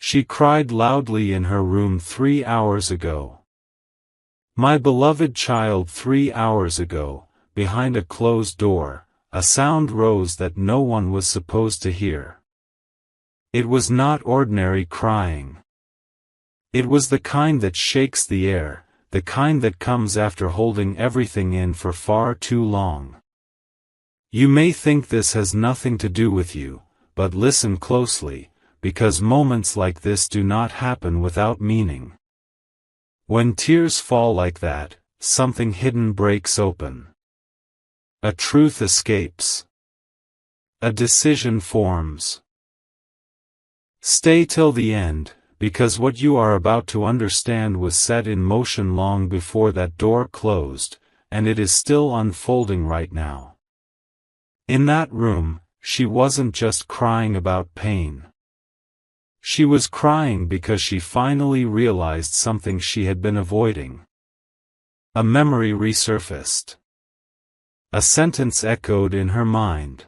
She cried loudly in her room 3 hours ago. My beloved child, 3 hours ago, behind a closed door, a sound rose that no one was supposed to hear. It was not ordinary crying. It was the kind that shakes the air, the kind that comes after holding everything in for far too long. You may think this has nothing to do with you, but listen closely, because moments like this do not happen without meaning. When tears fall like that, something hidden breaks open. A truth escapes. A decision forms. Stay till the end, because what you are about to understand was set in motion long before that door closed, and it is still unfolding right now. In that room, she wasn't just crying about pain. She was crying because she finally realized something she had been avoiding. A memory resurfaced. A sentence echoed in her mind.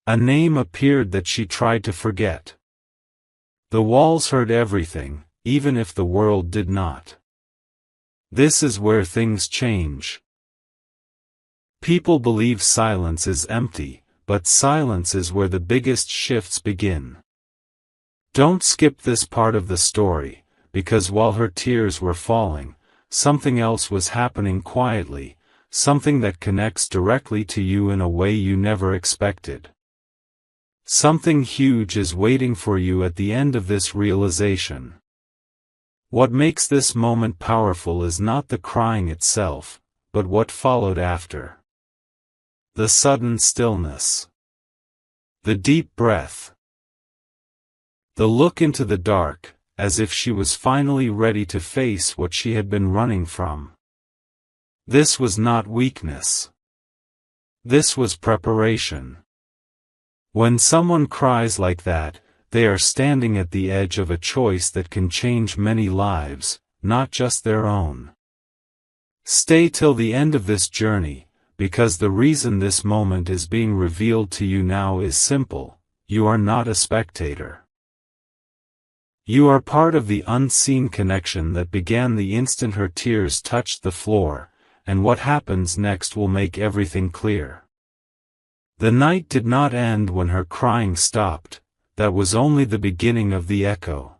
A name appeared that she tried to forget. The walls heard everything, even if the world did not. This is where things change. People believe silence is empty, but silence is where the biggest shifts begin. Don't skip this part of the story, because while her tears were falling, something else was happening quietly, something that connects directly to you in a way you never expected. Something huge is waiting for you at the end of this realization. What makes this moment powerful is not the crying itself, but what followed after. The sudden stillness. The deep breath. The look into the dark, as if she was finally ready to face what she had been running from. This was not weakness. This was preparation. When someone cries like that, they are standing at the edge of a choice that can change many lives, not just their own. Stay till the end of this journey, because the reason this moment is being revealed to you now is simple: you are not a spectator. You are part of the unseen connection that began the instant her tears touched the floor, and what happens next will make everything clear. The night did not end when her crying stopped, that was only the beginning of the echo.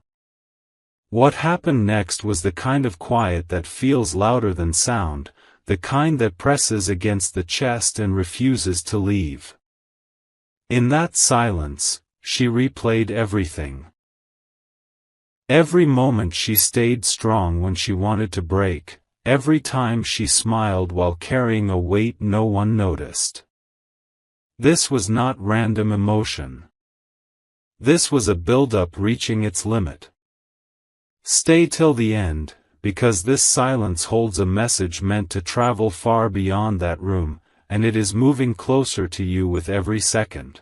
What happened next was the kind of quiet that feels louder than sound, the kind that presses against the chest and refuses to leave. In that silence, she replayed everything. Every moment she stayed strong when she wanted to break, every time she smiled while carrying a weight no one noticed. This was not random emotion. This was a build-up reaching its limit. Stay till the end, because this silence holds a message meant to travel far beyond that room, and it is moving closer to you with every second.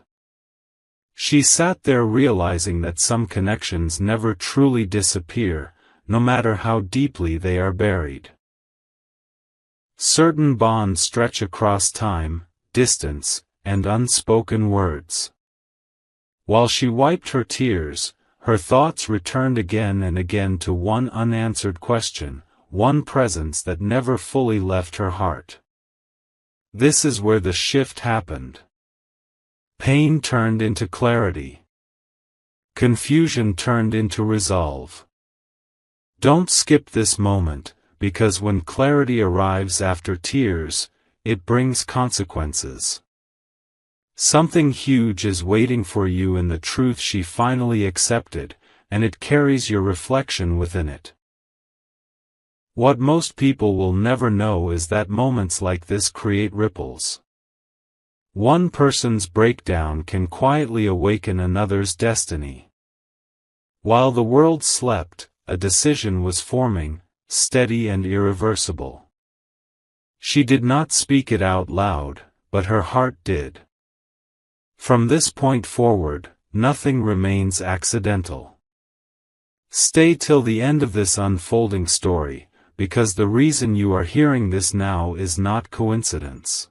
She sat there realizing that some connections never truly disappear, no matter how deeply they are buried. Certain bonds stretch across time, distance, and unspoken words. While she wiped her tears, her thoughts returned again and again to one unanswered question, one presence that never fully left her heart. This is where the shift happened. Pain turned into clarity. Confusion turned into resolve. Don't skip this moment, because when clarity arrives after tears, it brings consequences. Something huge is waiting for you in the truth she finally accepted, and it carries your reflection within it. What most people will never know is that moments like this create ripples. One person's breakdown can quietly awaken another's destiny. While the world slept, a decision was forming, steady and irreversible. She did not speak it out loud, but her heart did. From this point forward, nothing remains accidental. Stay till the end of this unfolding story, because the reason you are hearing this now is not coincidence.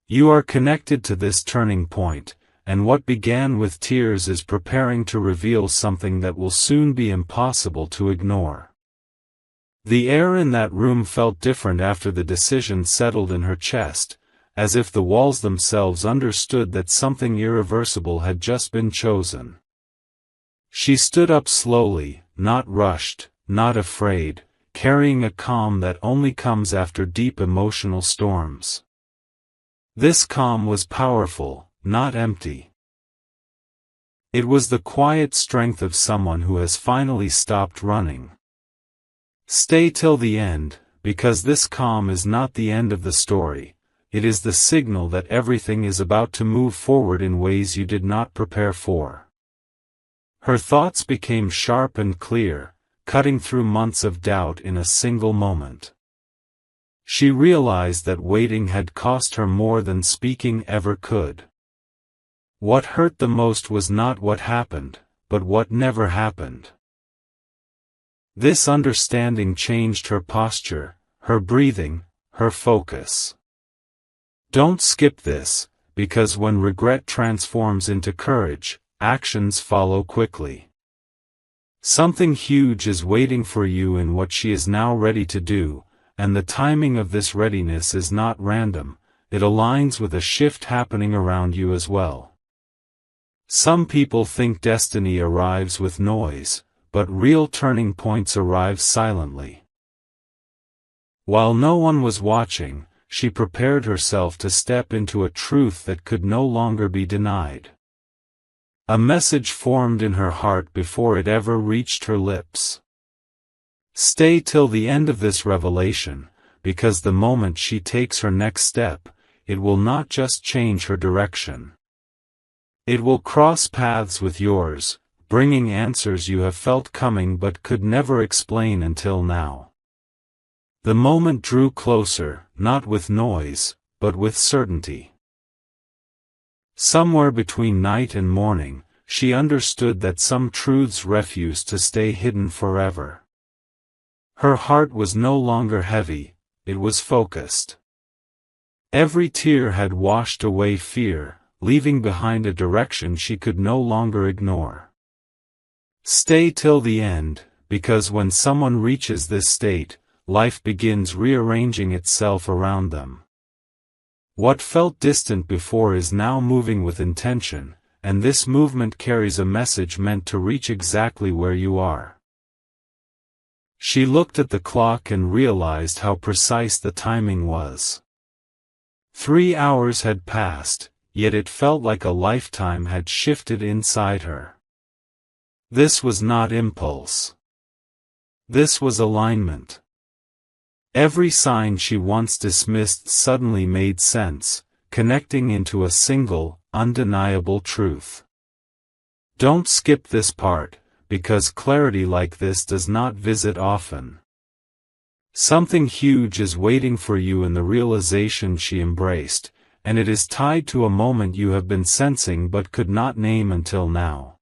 You are connected to this turning point, and what began with tears is preparing to reveal something that will soon be impossible to ignore. The air in that room felt different after the decision settled in her chest, as if the walls themselves understood that something irreversible had just been chosen. She stood up slowly, not rushed, not afraid, carrying a calm that only comes after deep emotional storms. This calm was powerful, not empty. It was the quiet strength of someone who has finally stopped running. Stay till the end, because this calm is not the end of the story, it is the signal that everything is about to move forward in ways you did not prepare for. Her thoughts became sharp and clear, cutting through months of doubt in a single moment. She realized that waiting had cost her more than speaking ever could. What hurt the most was not what happened, but what never happened. This understanding changed her posture, her breathing, her focus. Don't skip this, because when regret transforms into courage, actions follow quickly. Something huge is waiting for you in what she is now ready to do, and the timing of this readiness is not random, it aligns with a shift happening around you as well. Some people think destiny arrives with noise, but real turning points arrive silently. While no one was watching, she prepared herself to step into a truth that could no longer be denied. A message formed in her heart before it ever reached her lips. Stay till the end of this revelation, because the moment she takes her next step, it will not just change her direction. It will cross paths with yours, bringing answers you have felt coming but could never explain until now. The moment drew closer, not with noise, but with certainty. Somewhere between night and morning, she understood that some truths refused to stay hidden forever. Her heart was no longer heavy, it was focused. Every tear had washed away fear, leaving behind a direction she could no longer ignore. Stay till the end, because when someone reaches this state, life begins rearranging itself around them. What felt distant before is now moving with intention, and this movement carries a message meant to reach exactly where you are. She looked at the clock and realized how precise the timing was. 3 hours had passed, yet it felt like a lifetime had shifted inside her. This was not impulse. This was alignment. Every sign she once dismissed suddenly made sense, connecting into a single, undeniable truth. Don't skip this part, because clarity like this does not visit often. Something huge is waiting for you in the realization she embraced, and it is tied to a moment you have been sensing but could not name until now.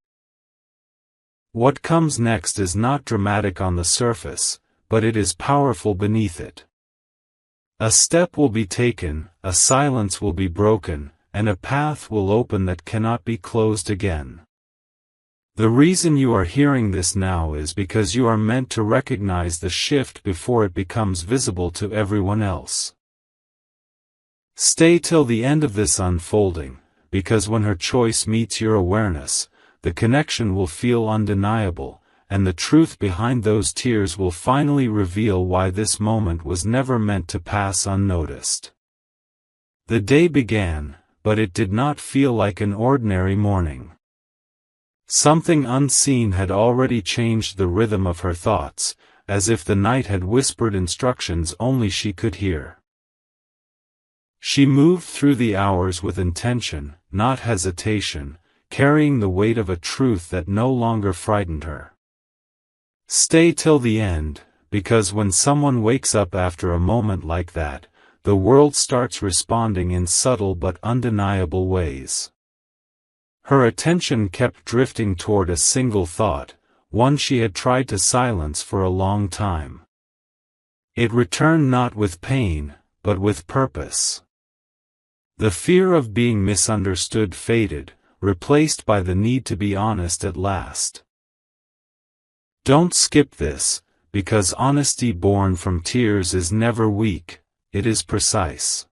What comes next is not dramatic on the surface, but it is powerful beneath it. A step will be taken, a silence will be broken, and a path will open that cannot be closed again. The reason you are hearing this now is because you are meant to recognize the shift before it becomes visible to everyone else. Stay till the end of this unfolding, because when her choice meets your awareness, the connection will feel undeniable, and the truth behind those tears will finally reveal why this moment was never meant to pass unnoticed. The day began, but it did not feel like an ordinary morning. Something unseen had already changed the rhythm of her thoughts, as if the night had whispered instructions only she could hear. She moved through the hours with intention, not hesitation, carrying the weight of a truth that no longer frightened her. Stay till the end, because when someone wakes up after a moment like that, the world starts responding in subtle but undeniable ways. Her attention kept drifting toward a single thought, one she had tried to silence for a long time. It returned not with pain, but with purpose. The fear of being misunderstood faded, replaced by the need to be honest at last. Don't skip this, because honesty born from tears is never weak, it is precise.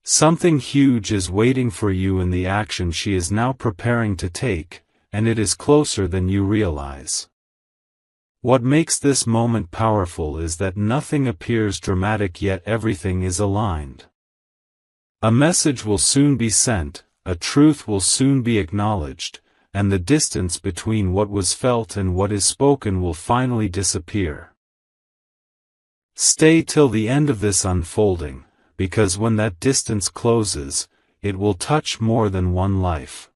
Something huge is waiting for you in the action she is now preparing to take, and it is closer than you realize. What makes this moment powerful is that nothing appears dramatic, yet everything is aligned. A message will soon be sent, a truth will soon be acknowledged, and the distance between what was felt and what is spoken will finally disappear. Stay till the end of this unfolding, because when that distance closes, it will touch more than one life.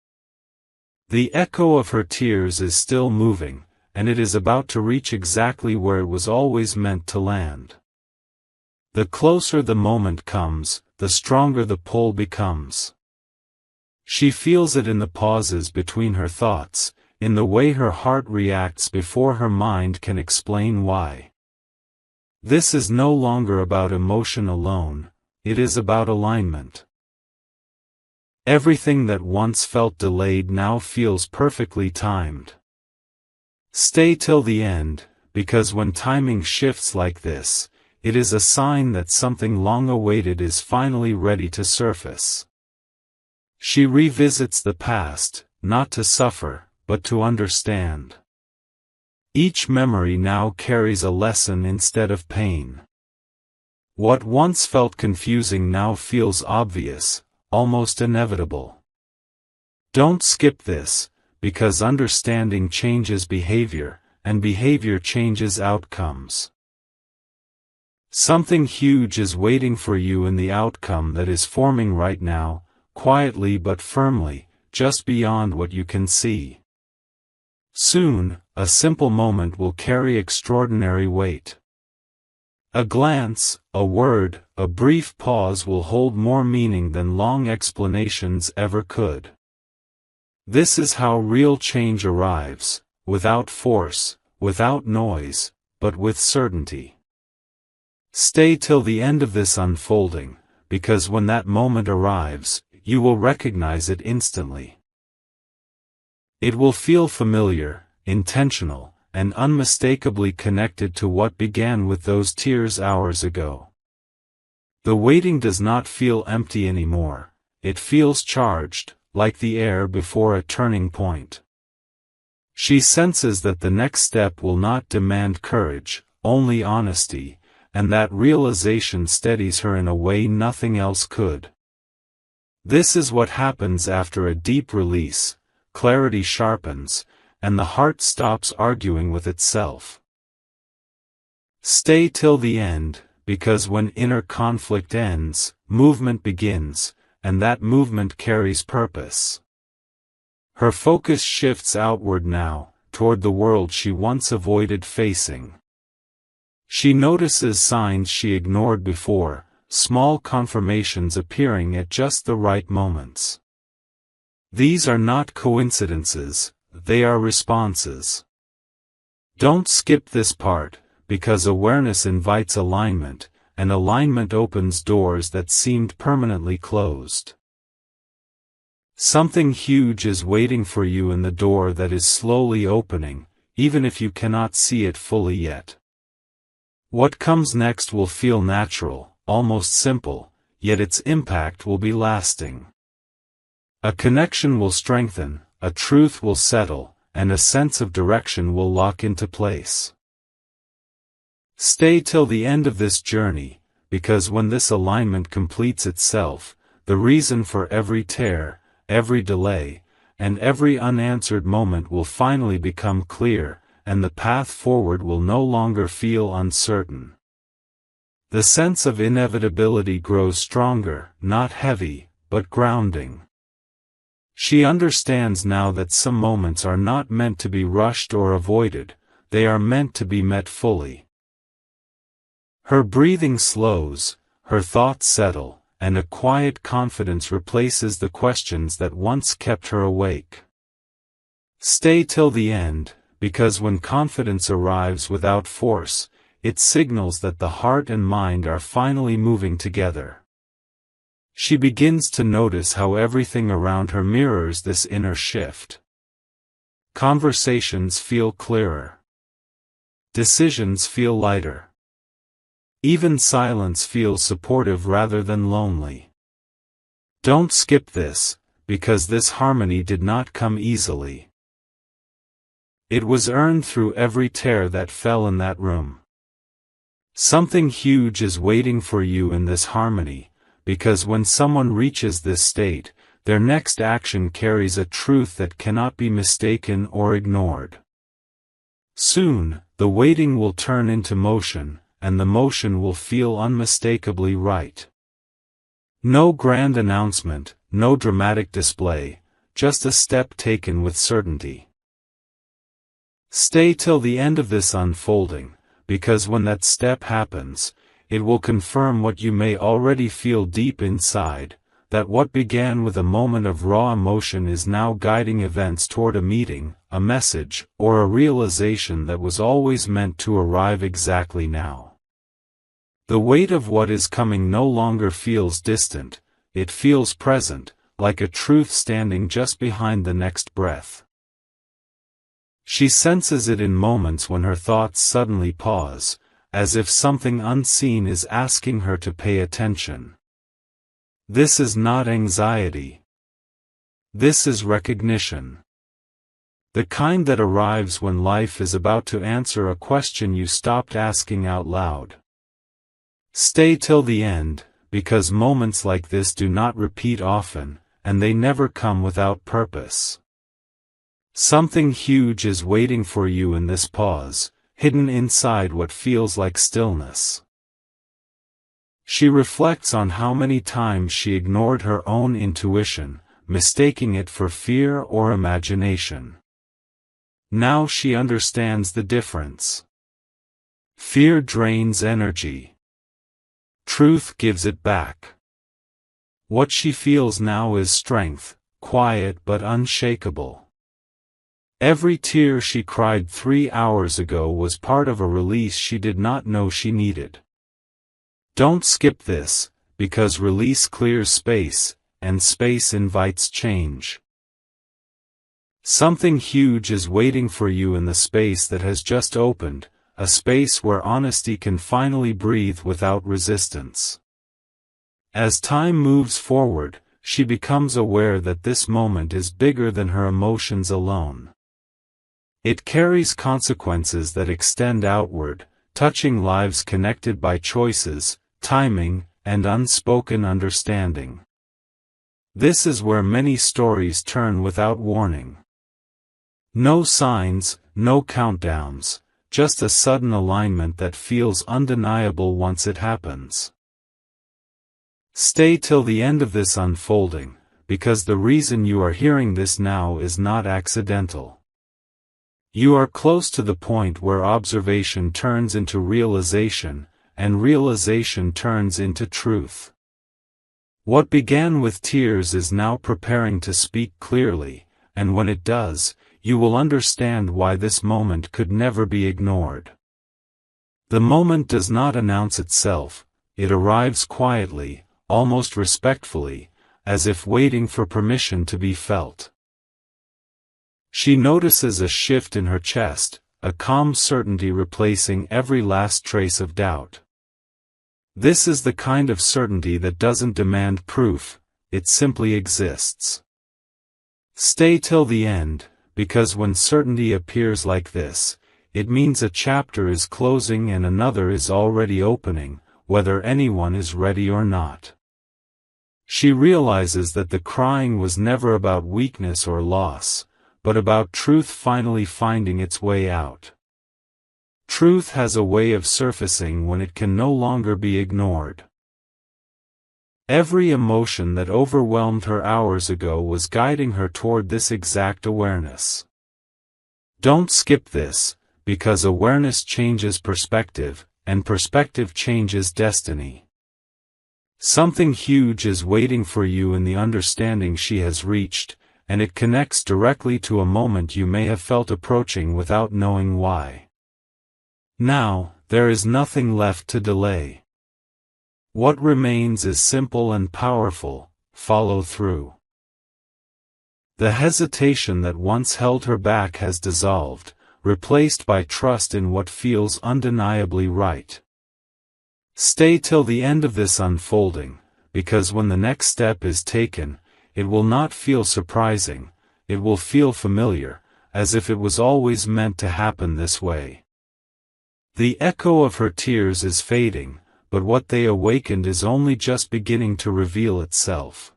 The echo of her tears is still moving, and it is about to reach exactly where it was always meant to land. The closer the moment comes, the stronger the pull becomes. She feels it in the pauses between her thoughts, in the way her heart reacts before her mind can explain why. This is no longer about emotion alone, it is about alignment. Everything that once felt delayed now feels perfectly timed. Stay till the end, because when timing shifts like this, it is a sign that something long awaited is finally ready to surface. She revisits the past, not to suffer, but to understand. Each memory now carries a lesson instead of pain. What once felt confusing now feels obvious, almost inevitable. Don't skip this, because understanding changes behavior, and behavior changes outcomes. Something huge is waiting for you in the outcome that is forming right now, quietly but firmly, just beyond what you can see. Soon, a simple moment will carry extraordinary weight. A glance, a word, a brief pause will hold more meaning than long explanations ever could. This is how real change arrives, without force, without noise, but with certainty. Stay till the end of this unfolding, because when that moment arrives, you will recognize it instantly. It will feel familiar, intentional, and unmistakably connected to what began with those tears hours ago. The waiting does not feel empty anymore, it feels charged, like the air before a turning point. She senses that the next step will not demand courage, only honesty, and that realization steadies her in a way nothing else could. This is what happens after a deep release, clarity sharpens, and the heart stops arguing with itself. Stay till the end, because when inner conflict ends, movement begins, and that movement carries purpose. Her focus shifts outward now, toward the world she once avoided facing. She notices signs she ignored before, small confirmations appearing at just the right moments. These are not coincidences, they are responses. Don't skip this part, because awareness invites alignment, and alignment opens doors that seemed permanently closed. Something huge is waiting for you in the door that is slowly opening, even if you cannot see it fully yet. What comes next will feel natural, almost simple, yet its impact will be lasting. A connection will strengthen, a truth will settle, and a sense of direction will lock into place. Stay till the end of this journey, because when this alignment completes itself, the reason for every tear, every delay, and every unanswered moment will finally become clear, and the path forward will no longer feel uncertain. The sense of inevitability grows stronger, not heavy, but grounding. She understands now that some moments are not meant to be rushed or avoided, they are meant to be met fully. Her breathing slows, her thoughts settle, and a quiet confidence replaces the questions that once kept her awake. Stay till the end, because when confidence arrives without force, it signals that the heart and mind are finally moving together. She begins to notice how everything around her mirrors this inner shift. Conversations feel clearer. Decisions feel lighter. Even silence feels supportive rather than lonely. Don't skip this, because this harmony did not come easily. It was earned through every tear that fell in that room. Something huge is waiting for you in this harmony, because when someone reaches this state, their next action carries a truth that cannot be mistaken or ignored. Soon, the waiting will turn into motion, and the motion will feel unmistakably right. No grand announcement, no dramatic display, just a step taken with certainty. Stay till the end of this unfolding, because when that step happens, it will confirm what you may already feel deep inside, that what began with a moment of raw emotion is now guiding events toward a meeting, a message, or a realization that was always meant to arrive exactly now. The weight of what is coming no longer feels distant, it feels present, like a truth standing just behind the next breath. She senses it in moments when her thoughts suddenly pause, as if something unseen is asking her to pay attention. This is not anxiety. This is recognition. The kind that arrives when life is about to answer a question you stopped asking out loud. Stay till the end, because moments like this do not repeat often, and they never come without purpose. Something huge is waiting for you in this pause, hidden inside what feels like stillness. She reflects on how many times she ignored her own intuition, mistaking it for fear or imagination. Now she understands the difference. Fear drains energy. Truth gives it back. What she feels now is strength, quiet but unshakable. Every tear she cried 3 hours ago was part of a release she did not know she needed. Don't skip this, because release clears space, and space invites change. Something huge is waiting for you in the space that has just opened, a space where honesty can finally breathe without resistance. As time moves forward, she becomes aware that this moment is bigger than her emotions alone. It carries consequences that extend outward, touching lives connected by choices, timing, and unspoken understanding. This is where many stories turn without warning. No signs, no countdowns, just a sudden alignment that feels undeniable once it happens. Stay till the end of this unfolding, because the reason you are hearing this now is not accidental. You are close to the point where observation turns into realization, and realization turns into truth. What began with tears is now preparing to speak clearly, and when it does, you will understand why this moment could never be ignored. The moment does not announce itself, it arrives quietly, almost respectfully, as if waiting for permission to be felt. She notices a shift in her chest, a calm certainty replacing every last trace of doubt. This is the kind of certainty that doesn't demand proof, it simply exists. Stay till the end, because when certainty appears like this, it means a chapter is closing and another is already opening, whether anyone is ready or not. She realizes that the crying was never about weakness or loss, but about truth finally finding its way out. Truth has a way of surfacing when it can no longer be ignored. Every emotion that overwhelmed her hours ago was guiding her toward this exact awareness. Don't skip this, because awareness changes perspective, and perspective changes destiny. Something huge is waiting for you in the understanding she has reached, and it connects directly to a moment you may have felt approaching without knowing why. Now, there is nothing left to delay. What remains is simple and powerful: follow through. The hesitation that once held her back has dissolved, replaced by trust in what feels undeniably right. Stay till the end of this unfolding, because when the next step is taken, it will not feel surprising, it will feel familiar, as if it was always meant to happen this way. The echo of her tears is fading, but what they awakened is only just beginning to reveal itself.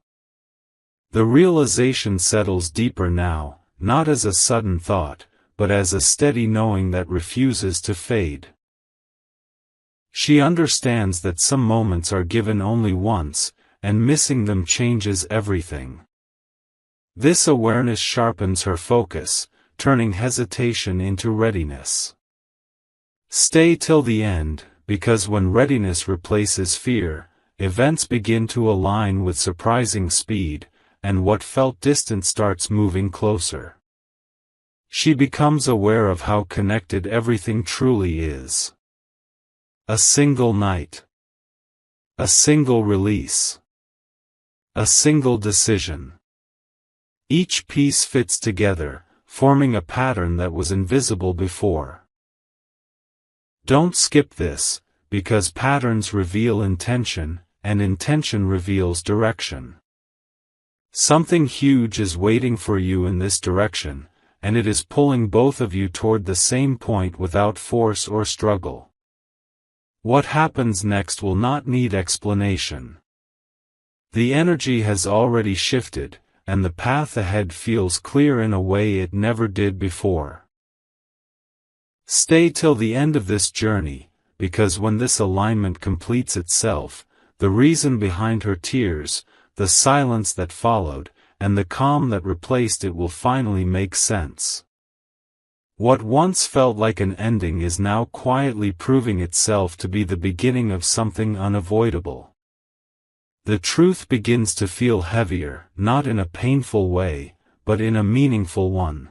The realization settles deeper now, not as a sudden thought, but as a steady knowing that refuses to fade. She understands that some moments are given only once, and missing them changes everything. This awareness sharpens her focus, turning hesitation into readiness. Stay till the end, because when readiness replaces fear, events begin to align with surprising speed, and what felt distant starts moving closer. She becomes aware of how connected everything truly is. A single night. A single release. A single decision. Each piece fits together, forming a pattern that was invisible before. Don't skip this, because patterns reveal intention, and intention reveals direction. Something huge is waiting for you in this direction, and it is pulling both of you toward the same point without force or struggle. What happens next will not need explanation. The energy has already shifted, and the path ahead feels clear in a way it never did before. Stay till the end of this journey, because when this alignment completes itself, the reason behind her tears, the silence that followed, and the calm that replaced it will finally make sense. What once felt like an ending is now quietly proving itself to be the beginning of something unavoidable. The truth begins to feel heavier, not in a painful way, but in a meaningful one.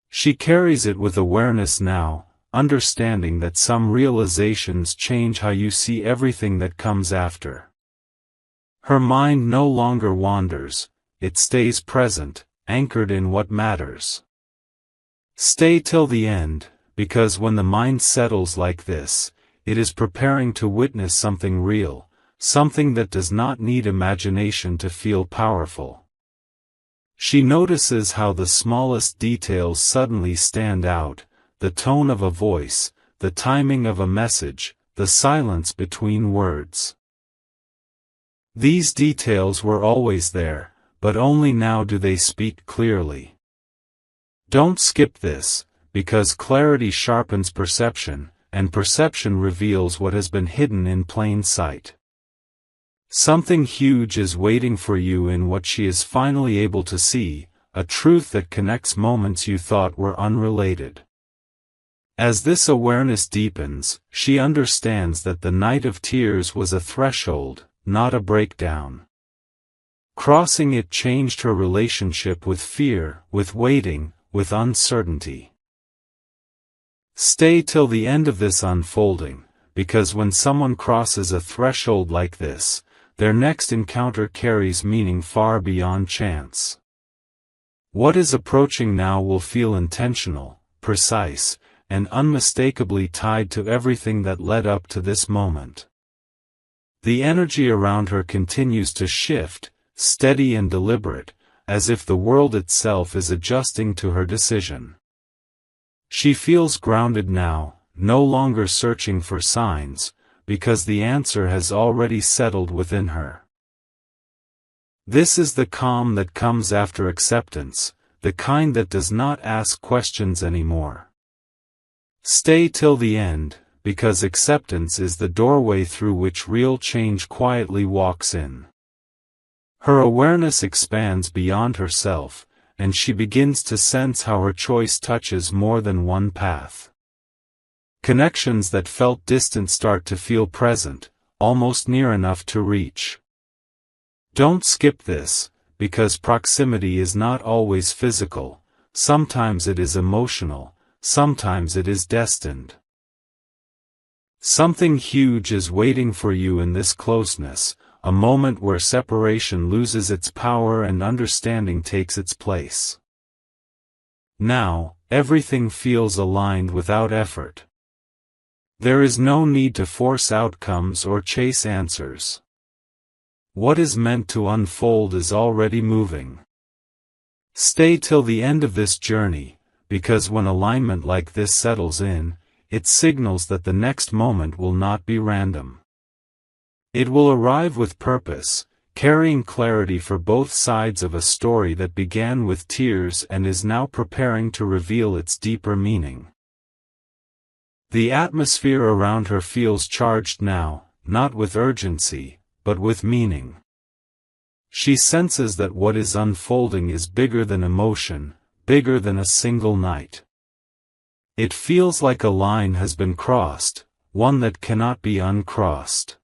She carries it with awareness now, understanding that some realizations change how you see everything that comes after. Her mind no longer wanders, it stays present, anchored in what matters. Stay till the end, because when the mind settles like this, it is preparing to witness something real, something that does not need imagination to feel powerful. She notices how the smallest details suddenly stand out, the tone of a voice, the timing of a message, the silence between words. These details were always there, but only now do they speak clearly. Don't skip this, because clarity sharpens perception, and perception reveals what has been hidden in plain sight. Something huge is waiting for you in what she is finally able to see, a truth that connects moments you thought were unrelated. As this awareness deepens, she understands that the night of tears was a threshold, not a breakdown. Crossing it changed her relationship with fear, with waiting, with uncertainty. Stay till the end of this unfolding, because when someone crosses a threshold like this, their next encounter carries meaning far beyond chance. What is approaching now will feel intentional, precise, and unmistakably tied to everything that led up to this moment. The energy around her continues to shift, steady and deliberate, as if the world itself is adjusting to her decision. She feels grounded now, no longer searching for signs, because the answer has already settled within her. This is the calm that comes after acceptance, the kind that does not ask questions anymore. Stay till the end, because acceptance is the doorway through which real change quietly walks in. Her awareness expands beyond herself, and she begins to sense how her choice touches more than one path. Connections that felt distant start to feel present, almost near enough to reach. Don't skip this, because proximity is not always physical, sometimes it is emotional, sometimes it is destined. Something huge is waiting for you in this closeness, a moment where separation loses its power and understanding takes its place. Now, everything feels aligned without effort. There is no need to force outcomes or chase answers. What is meant to unfold is already moving. Stay till the end of this journey, because when alignment like this settles in, it signals that the next moment will not be random. It will arrive with purpose, carrying clarity for both sides of a story that began with tears and is now preparing to reveal its deeper meaning. The atmosphere around her feels charged now, not with urgency, but with meaning. She senses that what is unfolding is bigger than emotion, bigger than a single night. It feels like a line has been crossed, one that cannot be uncrossed.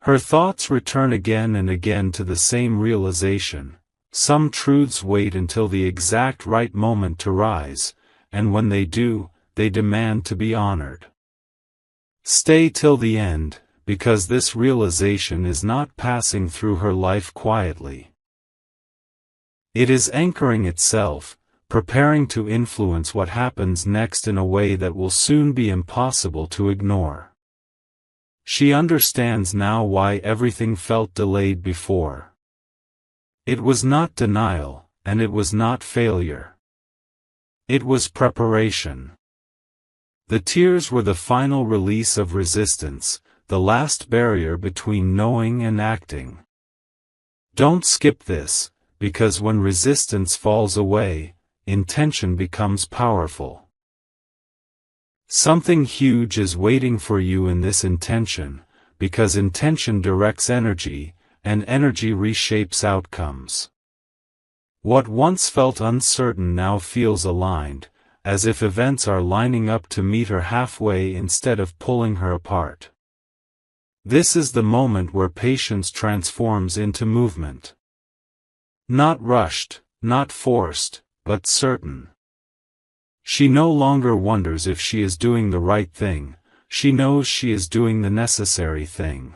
Her thoughts return again and again to the same realization: some truths wait until the exact right moment to rise, and when they do, they demand to be honored. Stay till the end, because this realization is not passing through her life quietly. It is anchoring itself, preparing to influence what happens next in a way that will soon be impossible to ignore. She understands now why everything felt delayed before. It was not denial, and it was not failure. It was preparation. The tears were the final release of resistance, the last barrier between knowing and acting. Don't skip this, because when resistance falls away, intention becomes powerful. Something huge is waiting for you in this intention, because intention directs energy, and energy reshapes outcomes. What once felt uncertain now feels aligned, as if events are lining up to meet her halfway instead of pulling her apart. This is the moment where patience transforms into movement. Not rushed, not forced, but certain. She no longer wonders if she is doing the right thing, she knows she is doing the necessary thing.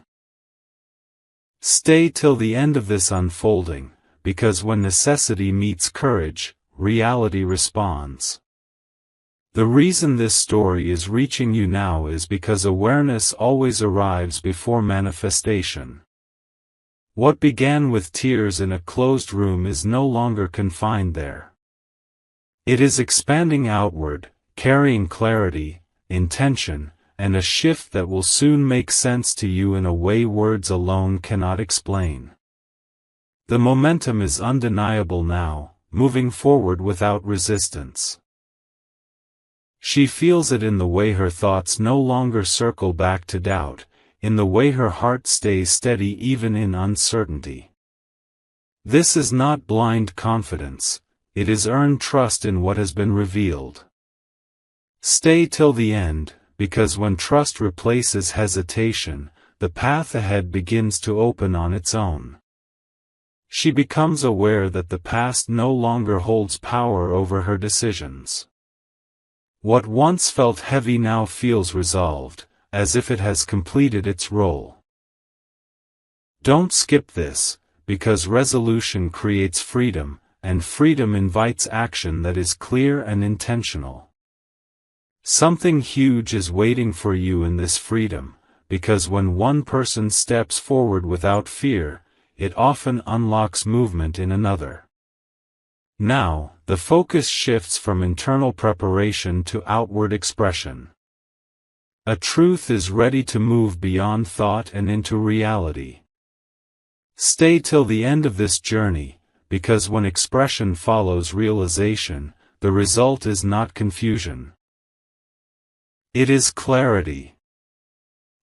Stay till the end of this unfolding, because when necessity meets courage, reality responds. The reason this story is reaching you now is because awareness always arrives before manifestation. What began with tears in a closed room is no longer confined there. It is expanding outward, carrying clarity, intention, and a shift that will soon make sense to you in a way words alone cannot explain. The momentum is undeniable now, moving forward without resistance. She feels it in the way her thoughts no longer circle back to doubt, in the way her heart stays steady even in uncertainty. This is not blind confidence, it is earned trust in what has been revealed. Stay till the end, because when trust replaces hesitation, the path ahead begins to open on its own. She becomes aware that the past no longer holds power over her decisions. What once felt heavy now feels resolved, as if it has completed its role. Don't skip this, because resolution creates freedom, and freedom invites action that is clear and intentional. Something huge is waiting for you in this freedom, because when one person steps forward without fear, it often unlocks movement in another. Now, the focus shifts from internal preparation to outward expression. A truth is ready to move beyond thought and into reality. Stay till the end of this journey, because when expression follows realization, the result is not confusion. It is clarity.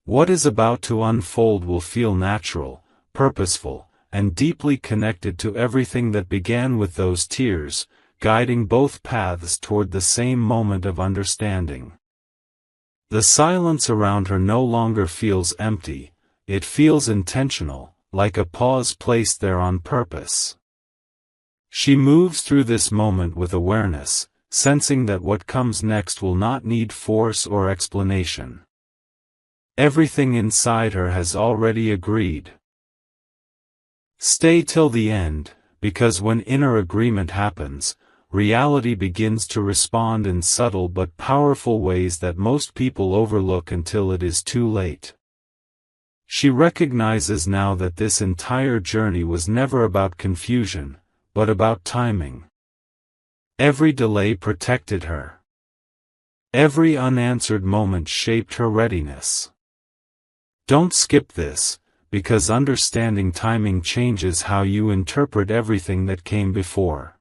What is about to unfold will feel natural, purposeful, and deeply connected to everything that began with those tears, guiding both paths toward the same moment of understanding. The silence around her no longer feels empty, it feels intentional, like a pause placed there on purpose. She moves through this moment with awareness, sensing that what comes next will not need force or explanation. Everything inside her has already agreed. Stay till the end, because when inner agreement happens, reality begins to respond in subtle but powerful ways that most people overlook until it is too late. She recognizes now that this entire journey was never about confusion, but about timing. Every delay protected her. Every unanswered moment shaped her readiness. Don't skip this, because understanding timing changes how you interpret everything that came before.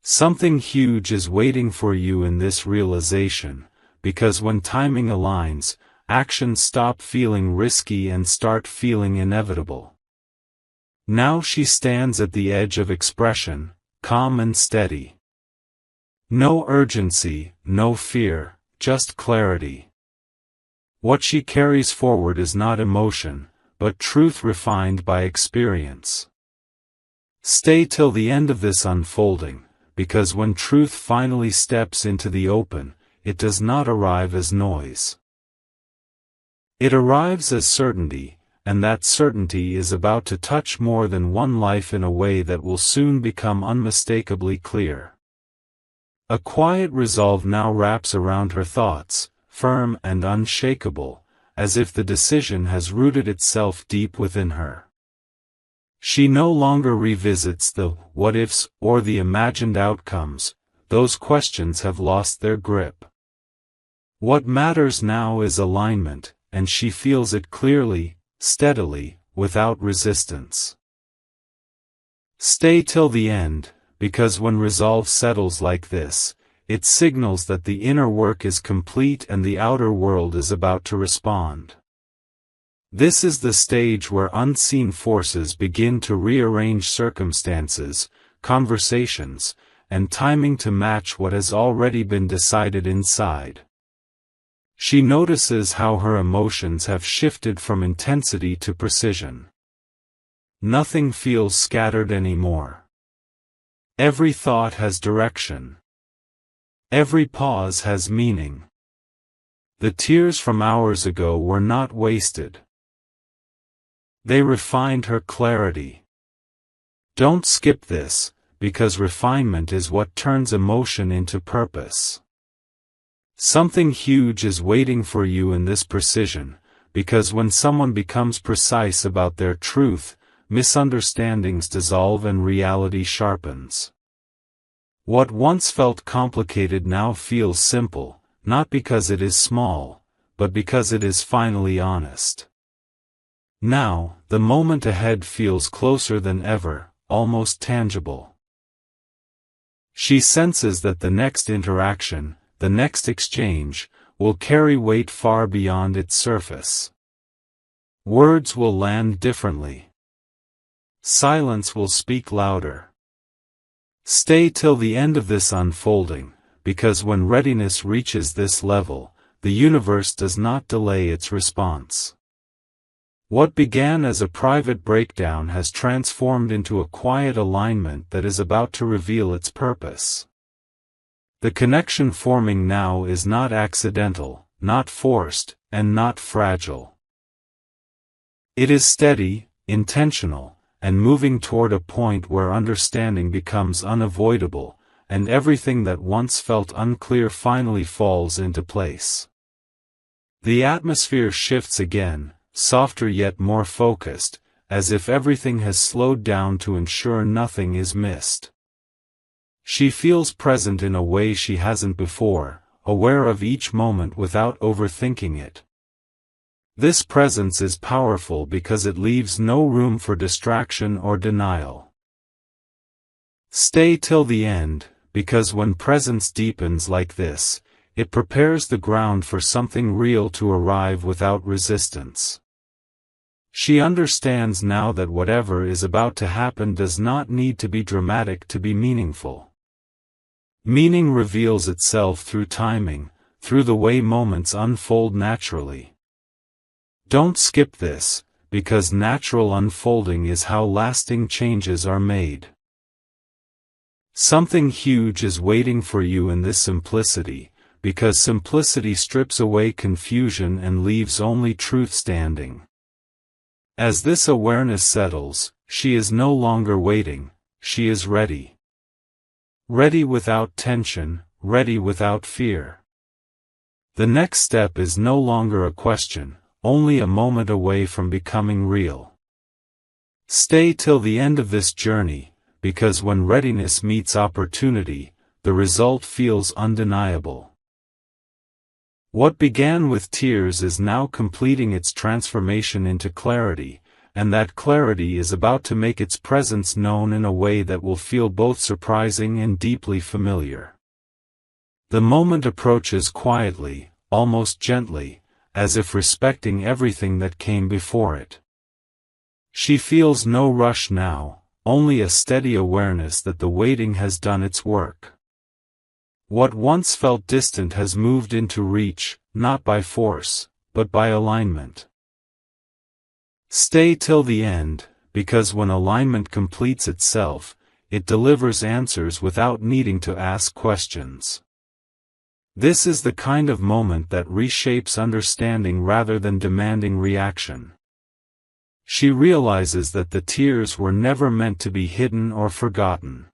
Something huge is waiting for you in this realization, because when timing aligns, actions stop feeling risky and start feeling inevitable. Now she stands at the edge of expression, calm and steady. No urgency, no fear, just clarity. What she carries forward is not emotion, but truth refined by experience. Stay till the end of this unfolding, because when truth finally steps into the open, it does not arrive as noise. It arrives as certainty, and that certainty is about to touch more than one life in a way that will soon become unmistakably clear. A quiet resolve now wraps around her thoughts, firm and unshakable, as if the decision has rooted itself deep within her. She no longer revisits the what-ifs or the imagined outcomes; those questions have lost their grip. What matters now is alignment, and she feels it clearly, steadily, without resistance. Stay till the end, because when resolve settles like this, it signals that the inner work is complete and the outer world is about to respond. This is the stage where unseen forces begin to rearrange circumstances, conversations, and timing to match what has already been decided inside. She notices how her emotions have shifted from intensity to precision. Nothing feels scattered anymore. Every thought has direction. Every pause has meaning. The tears from hours ago were not wasted. They refined her clarity. Don't skip this, because refinement is what turns emotion into purpose. Something huge is waiting for you in this precision, because when someone becomes precise about their truth, misunderstandings dissolve and reality sharpens. What once felt complicated now feels simple, not because it is small, but because it is finally honest. Now, the moment ahead feels closer than ever, almost tangible. She senses that the next interaction, the next exchange, will carry weight far beyond its surface. Words will land differently. Silence will speak louder. Stay till the end of this unfolding, because when readiness reaches this level, the universe does not delay its response. What began as a private breakdown has transformed into a quiet alignment that is about to reveal its purpose. The connection forming now is not accidental, not forced, and not fragile. It is steady, intentional, and moving toward a point where understanding becomes unavoidable, and everything that once felt unclear finally falls into place. The atmosphere shifts again, softer yet more focused, as if everything has slowed down to ensure nothing is missed. She feels present in a way she hasn't before, aware of each moment without overthinking it. This presence is powerful because it leaves no room for distraction or denial. Stay till the end, because when presence deepens like this, it prepares the ground for something real to arrive without resistance. She understands now that whatever is about to happen does not need to be dramatic to be meaningful. Meaning reveals itself through timing, through the way moments unfold naturally. Don't skip this, because natural unfolding is how lasting changes are made. Something huge is waiting for you in this simplicity, because simplicity strips away confusion and leaves only truth standing. As this awareness settles, she is no longer waiting, she is ready. Ready without tension, ready without fear. The next step is no longer a question, only a moment away from becoming real. Stay till the end of this journey, because when readiness meets opportunity, the result feels undeniable. What began with tears is now completing its transformation into clarity, and that clarity is about to make its presence known in a way that will feel both surprising and deeply familiar. The moment approaches quietly, almost gently, as if respecting everything that came before it. She feels no rush now, only a steady awareness that the waiting has done its work. What once felt distant has moved into reach, not by force, but by alignment. Stay till the end, because when alignment completes itself, it delivers answers without needing to ask questions. This is the kind of moment that reshapes understanding rather than demanding reaction. She realizes that the tears were never meant to be hidden or forgotten.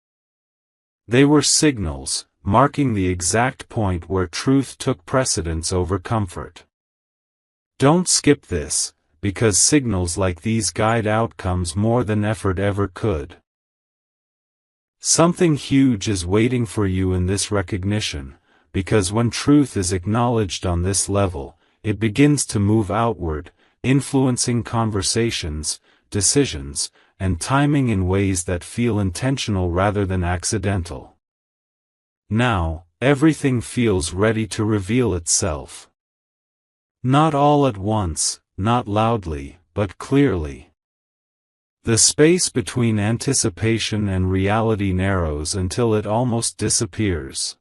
They were signals, marking the exact point where truth took precedence over comfort. Don't skip this, because signals like these guide outcomes more than effort ever could. Something huge is waiting for you in this recognition, because when truth is acknowledged on this level, it begins to move outward, influencing conversations, decisions, and timing in ways that feel intentional rather than accidental. Now, everything feels ready to reveal itself. Not all at once, not loudly, but clearly. The space between anticipation and reality narrows until it almost disappears.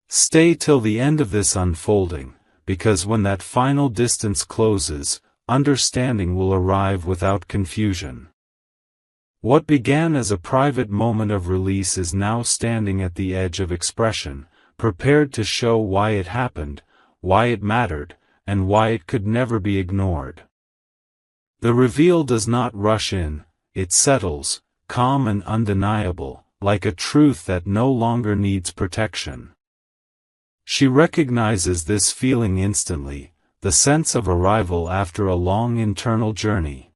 Stay till the end of this unfolding, because when that final distance closes, understanding will arrive without confusion. What began as a private moment of release is now standing at the edge of expression, prepared to show why it happened, why it mattered, and why it could never be ignored. The reveal does not rush in, it settles, calm and undeniable, like a truth that no longer needs protection. She recognizes this feeling instantly, the sense of arrival after a long internal journey.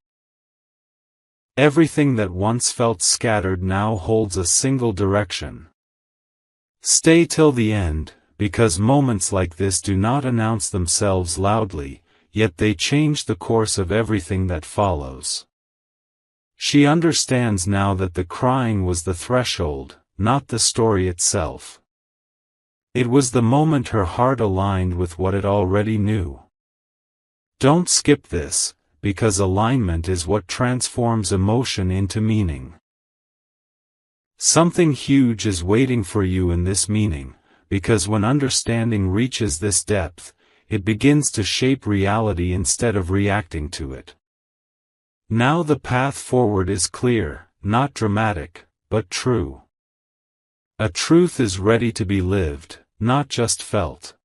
Everything that once felt scattered now holds a single direction. Stay till the end, because moments like this do not announce themselves loudly, yet they change the course of everything that follows. She understands now that the crying was the threshold, not the story itself. It was the moment her heart aligned with what it already knew. Don't skip this, because alignment is what transforms emotion into meaning. Something huge is waiting for you in this meaning, because when understanding reaches this depth, it begins to shape reality instead of reacting to it. Now the path forward is clear, not dramatic, but true. A truth is ready to be lived, not just felt.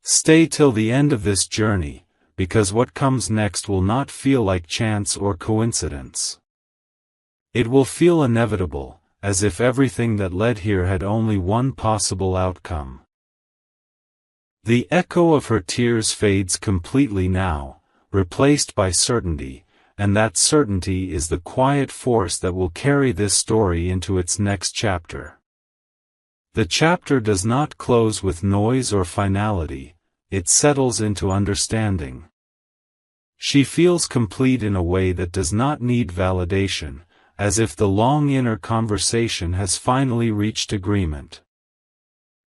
Stay till the end of this journey, because what comes next will not feel like chance or coincidence. It will feel inevitable, as if everything that led here had only one possible outcome. The echo of her tears fades completely now, replaced by certainty, and that certainty is the quiet force that will carry this story into its next chapter. The chapter does not close with noise or finality, it settles into understanding. She feels complete in a way that does not need validation, as if the long inner conversation has finally reached agreement.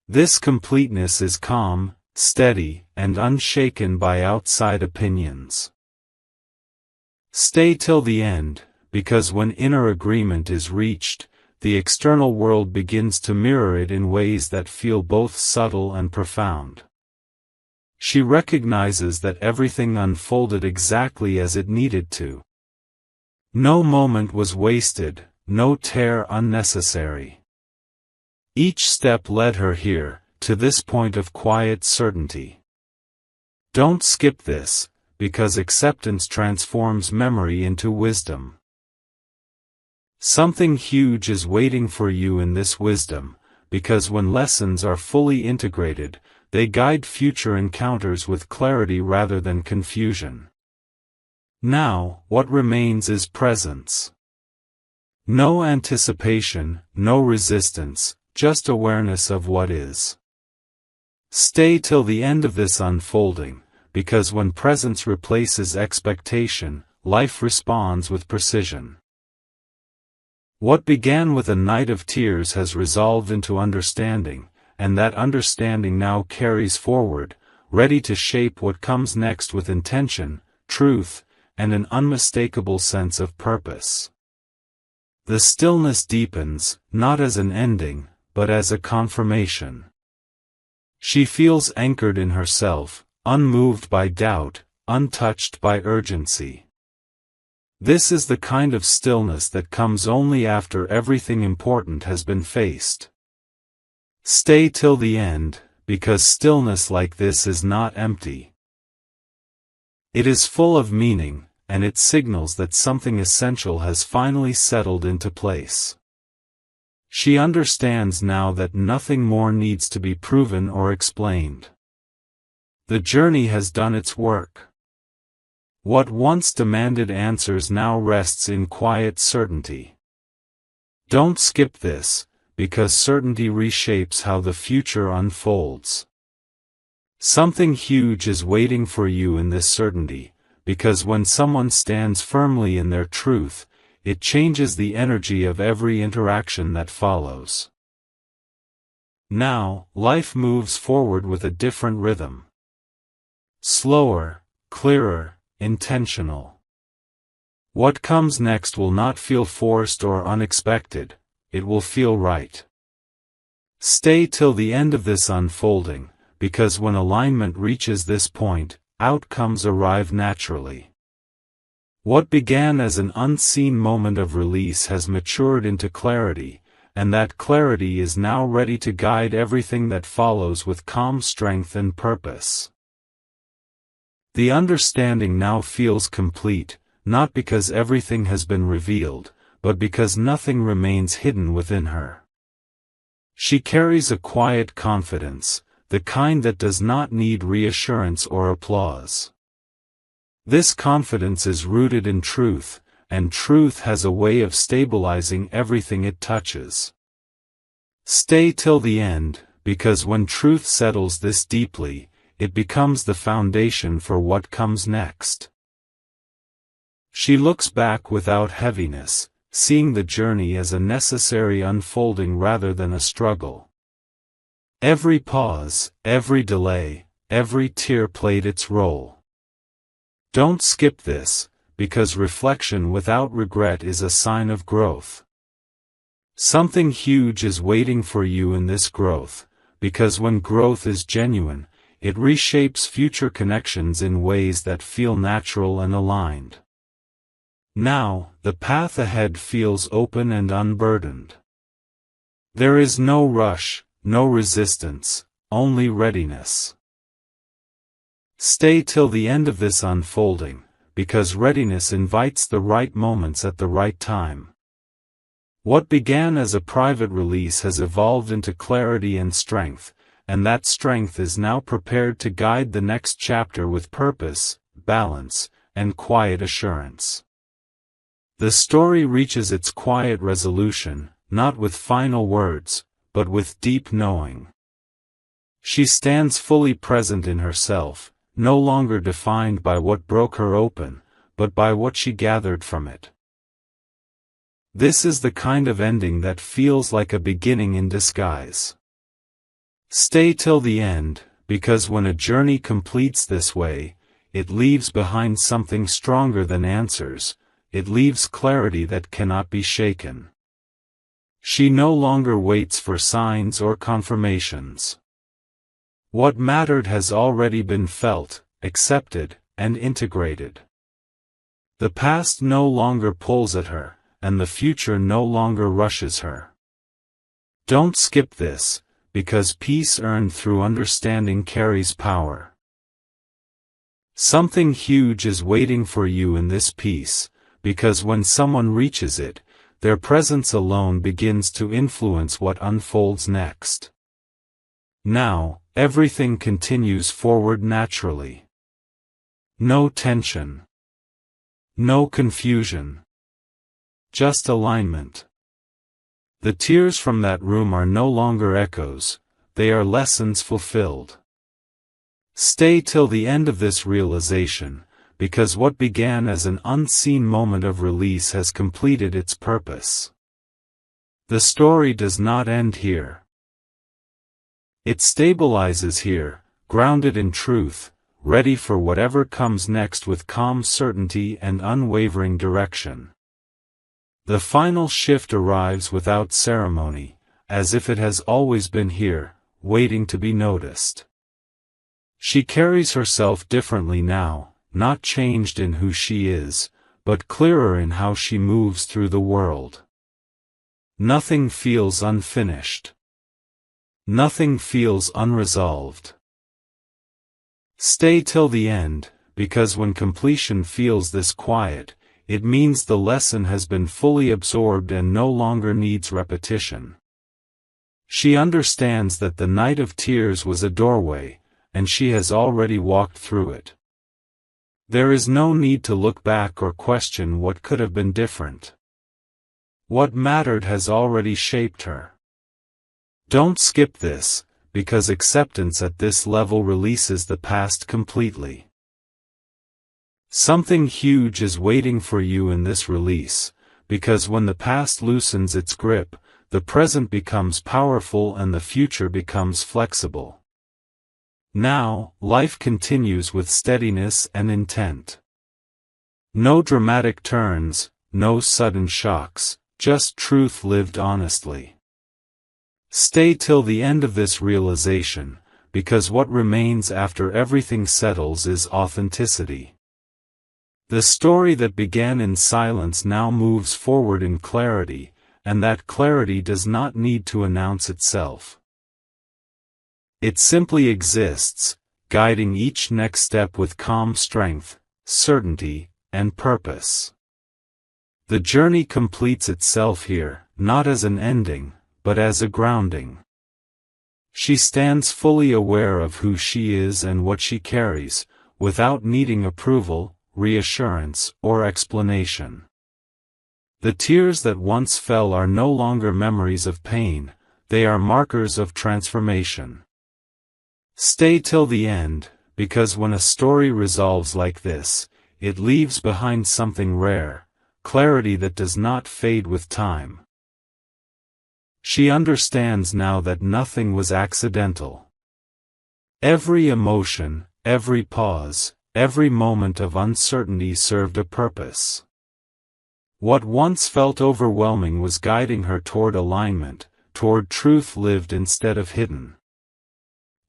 This completeness is calm, steady, and unshaken by outside opinions. Stay till the end, because when inner agreement is reached, the external world begins to mirror it in ways that feel both subtle and profound. She recognizes that everything unfolded exactly as it needed to. No moment was wasted, no tear unnecessary. Each step led her here, to this point of quiet certainty. Don't skip this, because acceptance transforms memory into wisdom. Something huge is waiting for you in this wisdom, because when lessons are fully integrated, they guide future encounters with clarity rather than confusion. Now, what remains is presence. No anticipation, no resistance, just awareness of what is. Stay till the end of this unfolding, because when presence replaces expectation, life responds with precision. What began with a night of tears has resolved into understanding, and that understanding now carries forward, ready to shape what comes next with intention, truth, and an unmistakable sense of purpose. The stillness deepens, not as an ending, but as a confirmation. She feels anchored in herself, unmoved by doubt, untouched by urgency. This is the kind of stillness that comes only after everything important has been faced. Stay till the end, because stillness like this is not empty. It is full of meaning, and it signals that something essential has finally settled into place. She understands now that nothing more needs to be proven or explained. The journey has done its work. What once demanded answers now rests in quiet certainty. Don't skip this, because certainty reshapes how the future unfolds. Something huge is waiting for you in this certainty, because when someone stands firmly in their truth, it changes the energy of every interaction that follows. Now, life moves forward with a different rhythm. Slower, clearer, intentional. What comes next will not feel forced or unexpected, it will feel right. Stay till the end of this unfolding, because when alignment reaches this point, outcomes arrive naturally. What began as an unseen moment of release has matured into clarity, and that clarity is now ready to guide everything that follows with calm strength and purpose. The understanding now feels complete, not because everything has been revealed, but because nothing remains hidden within her. She carries a quiet confidence, the kind that does not need reassurance or applause. This confidence is rooted in truth, and truth has a way of stabilizing everything it touches. Stay till the end, because when truth settles this deeply, it becomes the foundation for what comes next. She looks back without heaviness, seeing the journey as a necessary unfolding rather than a struggle. Every pause, every delay, every tear played its role. Don't skip this, because reflection without regret is a sign of growth. Something huge is waiting for you in this growth, because when growth is genuine, it reshapes future connections in ways that feel natural and aligned. Now, the path ahead feels open and unburdened. There is no rush, no resistance, only readiness. Stay till the end of this unfolding, because readiness invites the right moments at the right time. What began as a private release has evolved into clarity and strength, and that strength is now prepared to guide the next chapter with purpose, balance, and quiet assurance. The story reaches its quiet resolution, not with final words, but with deep knowing. She stands fully present in herself, no longer defined by what broke her open, but by what she gathered from it. This is the kind of ending that feels like a beginning in disguise. Stay till the end, because when a journey completes this way, it leaves behind something stronger than answers, it leaves clarity that cannot be shaken. She no longer waits for signs or confirmations. What mattered has already been felt, accepted, and integrated. The past no longer pulls at her, and the future no longer rushes her. Don't skip this, because peace earned through understanding carries power. Something huge is waiting for you in this peace, because when someone reaches it, their presence alone begins to influence what unfolds next. Now, everything continues forward naturally. No tension. No confusion. Just alignment. The tears from that room are no longer echoes, they are lessons fulfilled. Stay till the end of this realization, because what began as an unseen moment of release has completed its purpose. The story does not end here. It stabilizes here, grounded in truth, ready for whatever comes next with calm certainty and unwavering direction. The final shift arrives without ceremony, as if it has always been here, waiting to be noticed. She carries herself differently now, not changed in who she is, but clearer in how she moves through the world. Nothing feels unfinished. Nothing feels unresolved. Stay till the end, because when completion feels this quiet, it means the lesson has been fully absorbed and no longer needs repetition. She understands that the night of tears was a doorway, and she has already walked through it. There is no need to look back or question what could have been different. What mattered has already shaped her. Don't skip this, because acceptance at this level releases the past completely. Something huge is waiting for you in this release, because when the past loosens its grip, the present becomes powerful and the future becomes flexible. Now, life continues with steadiness and intent. No dramatic turns, no sudden shocks, just truth lived honestly. Stay till the end of this realization, because what remains after everything settles is authenticity. The story that began in silence now moves forward in clarity, and that clarity does not need to announce itself. It simply exists, guiding each next step with calm strength, certainty, and purpose. The journey completes itself here, not as an ending, but as a grounding. She stands fully aware of who she is and what she carries, without needing approval, reassurance, or explanation. The tears that once fell are no longer memories of pain, they are markers of transformation. Stay till the end, because when a story resolves like this, it leaves behind something rare, clarity that does not fade with time. She understands now that nothing was accidental. Every emotion, every pause, every moment of uncertainty served a purpose. What once felt overwhelming was guiding her toward alignment, toward truth lived instead of hidden.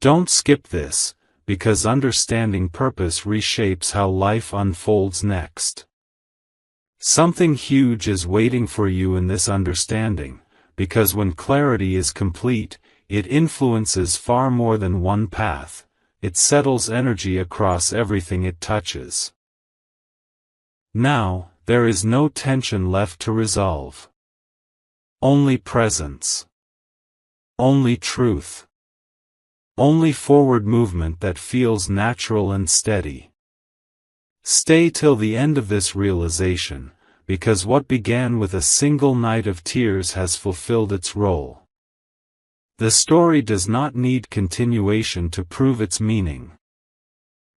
Don't skip this, because understanding purpose reshapes how life unfolds next. Something huge is waiting for you in this understanding, because when clarity is complete, it influences far more than one path, it settles energy across everything it touches. Now, there is no tension left to resolve. Only presence. Only truth. Only forward movement that feels natural and steady. Stay till the end of this realization, because what began with a single night of tears has fulfilled its role. The story does not need continuation to prove its meaning.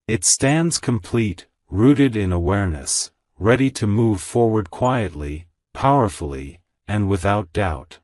It stands complete, rooted in awareness, ready to move forward quietly, powerfully, and without doubt.